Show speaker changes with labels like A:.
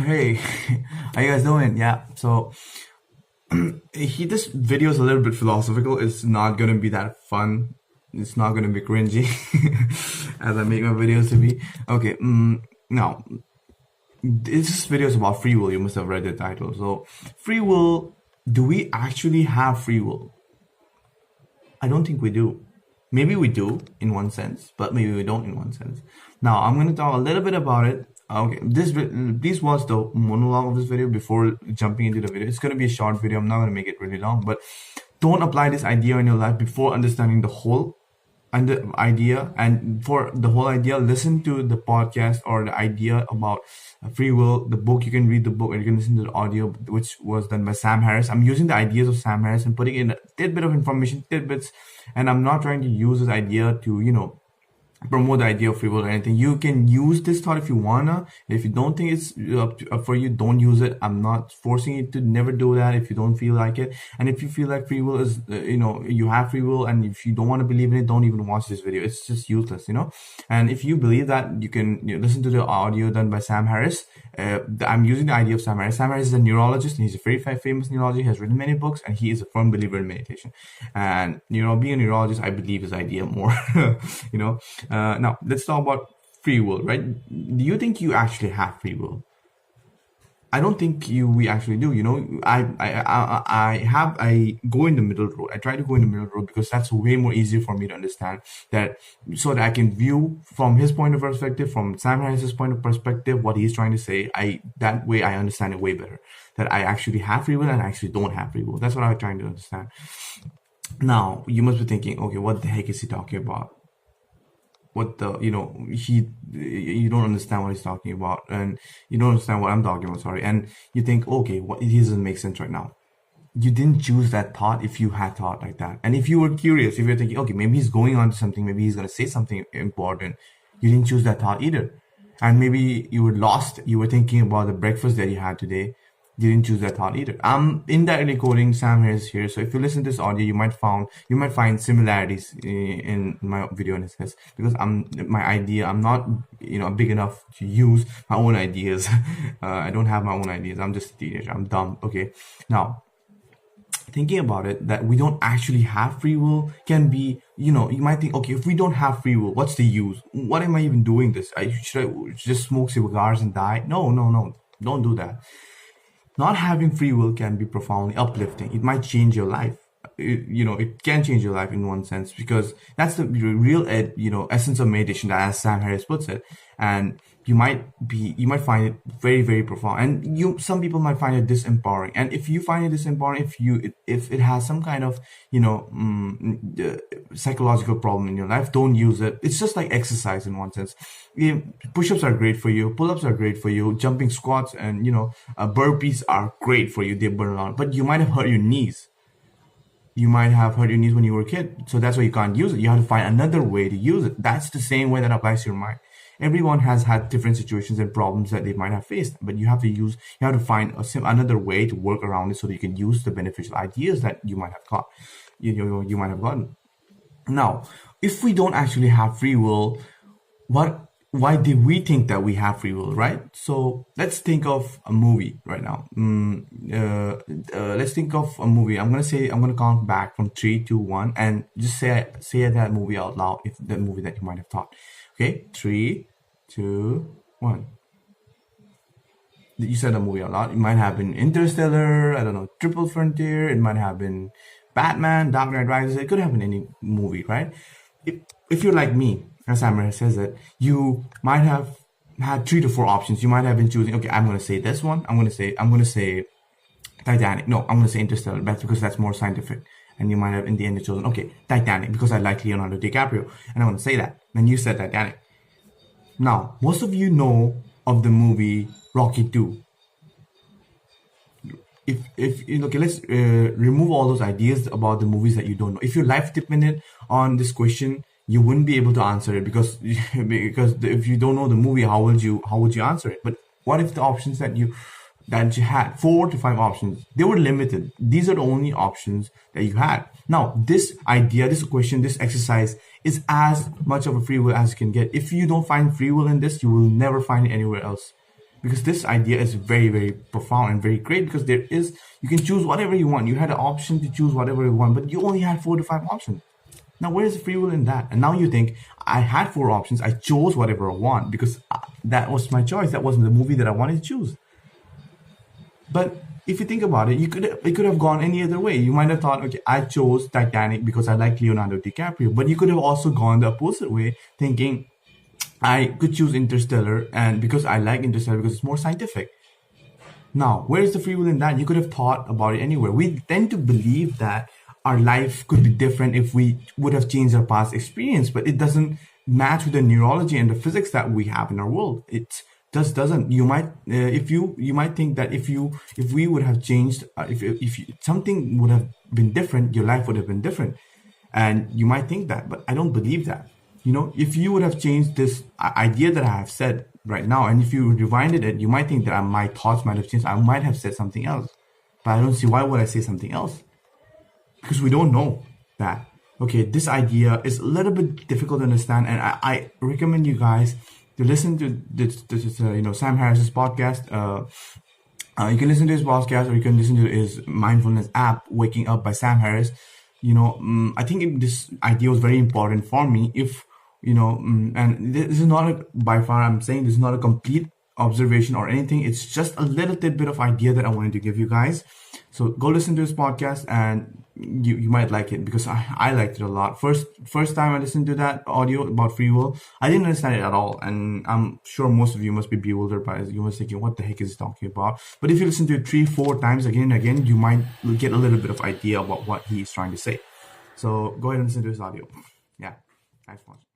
A: Hey, how you guys doing? Yeah, so this video is a little bit philosophical. It's not gonna be that fun. It's not gonna be cringy as I make my videos to be. Okay, now this video is about free will. You must have read the title. So, free will. Do we actually have free will? I don't think we do. Maybe we do in one sense, but maybe we don't in one sense. Now, I'm going to talk a little bit about it. Okay, please watch the monologue of this video before jumping into the video. It's going to be a short video. I'm not going to make it really long, but don't apply this idea in your life before understanding the whole and the idea. And for the whole idea, listen to the podcast or the idea about free will, the book. You can read the book, or you can listen to the audio, which was done by Sam Harris. I'm using the ideas of Sam Harris and putting in a tidbit of information, tidbits, and I'm not trying to use this idea to promote the idea of free will or anything. You can use this thought if you wanna. If you don't think it's up for you, don't use it. I'm not forcing you to never do that if you don't feel like it. And if you feel like free will is, you have free will, and if you don't want to believe in it, don't even watch this video. It's just useless. And if you believe that, you can listen to the audio done by Sam Harris. I'm using the idea of Sam Harris. Sam Harris is a neurologist, and he's a very famous neurologist. He has written many books, and he is a firm believer in meditation. And being a neurologist, I believe his idea more. Now let's talk about free will, right? Do you think you actually have free will? I don't think we actually do. I go in the middle road. I try to go in the middle road because that's way more easier for me to understand that, so that I can view from his point of perspective, from Sam Harris's point of perspective, what he's trying to say. That way I understand it way better. That I actually have free will and I actually don't have free will. That's what I'm trying to understand. Now you must be thinking, okay, what the heck is he talking about? What the you don't understand what he's talking about, and you don't understand what I'm talking about, sorry. And you think, okay, what, it doesn't make sense right now. You didn't choose that thought if you had thought like that. And if you were curious, if you're thinking, okay, maybe he's going on to something, maybe he's going to say something important, you didn't choose that thought either. And maybe you were lost, you were thinking about the breakfast that you had today, you didn't choose that thought either. I'm indirectly quoting Sam Harris here, so if you listen to this audio, you might find similarities in my video in his case, because I'm not big enough to use my own ideas. I don't have my own ideas. I'm just a teenager. I'm dumb. Okay, now thinking about it, that we don't actually have free will can be, you might think, okay, if we don't have free will, what's the use? What am I even doing this? Should I just smoke cigars and die? No, don't do that. Not having free will can be profoundly uplifting. It might change your life. It can change your life in one sense, because that's the real essence of meditation, as Sam Harris puts it. And you might find it very, very profound, and some people might find it disempowering. And if you find it disempowering, if it has some kind of psychological problem in your life, don't use it. It's just like exercise in one sense. Push-ups are great for you, pull-ups are great for you, jumping squats and burpees are great for you. They burn a lot, but you might have hurt your knees. You might have hurt your knees when you were a kid, so that's why you can't use it. You have to find another way to use it. That's the same way that applies to your mind. Everyone has had different situations and problems that they might have faced, but you have to find another way to work around it, so that you can use the beneficial ideas that you might have got, you might have gotten. Now, if we don't actually have free will, why did we think that we have free will, right? So let's think of a movie right now. Let's think of a movie. I'm gonna count back from 3, 2, 1, and just say that movie out loud. If the movie that you might have thought. Okay, 3, 2, 1. You said a movie out loud. It might have been Interstellar. I don't know, Triple Frontier. It might have been Batman, Dark Knight Rises. It could have been any movie, right? If you're like me, as Samara says it, you might have had 3 to 4 options. You might have been choosing, okay, I'm going to say this one. I'm going to say Titanic. No, I'm going to say Interstellar. That's because that's more scientific. And you might have in the end chosen, okay, Titanic, because I like Leonardo DiCaprio. And I want to say that. And you said Titanic. Now, most of you know of the movie Rocky 2. Okay, let's remove all those ideas about the movies that you don't know. If your life depended on this question, you wouldn't be able to answer it, because if you don't know the movie, how would you answer it? But what if the options that you had, 4 to 5 options, they were limited. These are the only options that you had. Now, this idea, this question, this exercise is as much of a free will as you can get. If you don't find free will in this, you will never find it anywhere else. because this idea is very, very profound and very great, because you can choose whatever you want. You had an option to choose whatever you want, but you only had 4 to 5 options. Now, where's the free will in that? And now you think, I had 4 options. I chose whatever I want because that was my choice. That wasn't the movie that I wanted to choose. But if you think about it, it could have gone any other way. You might have thought, okay, I chose Titanic because I like Leonardo DiCaprio. But you could have also gone the opposite way, thinking, I could choose Interstellar, and because I like Interstellar because it's more scientific. Now, where is the free will in that? You could have thought about it anywhere. We tend to believe that our life could be different if we would have changed our past experience, but it doesn't match with the neurology and the physics that we have in our world. It just doesn't. You might, if you might think that if we would have changed, something would have been different, your life would have been different, and you might think that, but I don't believe that. If you would have changed this idea that I have said right now, and if you rewinded it, you might think that my thoughts might have changed. I might have said something else, but I don't see why would I say something else, because we don't know that. Okay, this idea is a little bit difficult to understand, and I recommend you guys to listen to this Sam Harris's podcast. You can listen to his podcast, or you can listen to his mindfulness app, Waking Up by Sam Harris. I think this idea was very important for me. And this is not by far, I'm saying this is not a complete observation or anything. It's just a little tidbit of idea that I wanted to give you guys. So go listen to his podcast, and you might like it, because I liked it a lot. First time I listened to that audio about free will, I didn't understand it at all, and I'm sure most of you must be bewildered by it. You must be thinking, what the heck is he talking about? But if you listen to it 3-4 times again and again, you might get a little bit of idea about what he's trying to say. So go ahead and listen to his audio. Yeah, thanks for watching.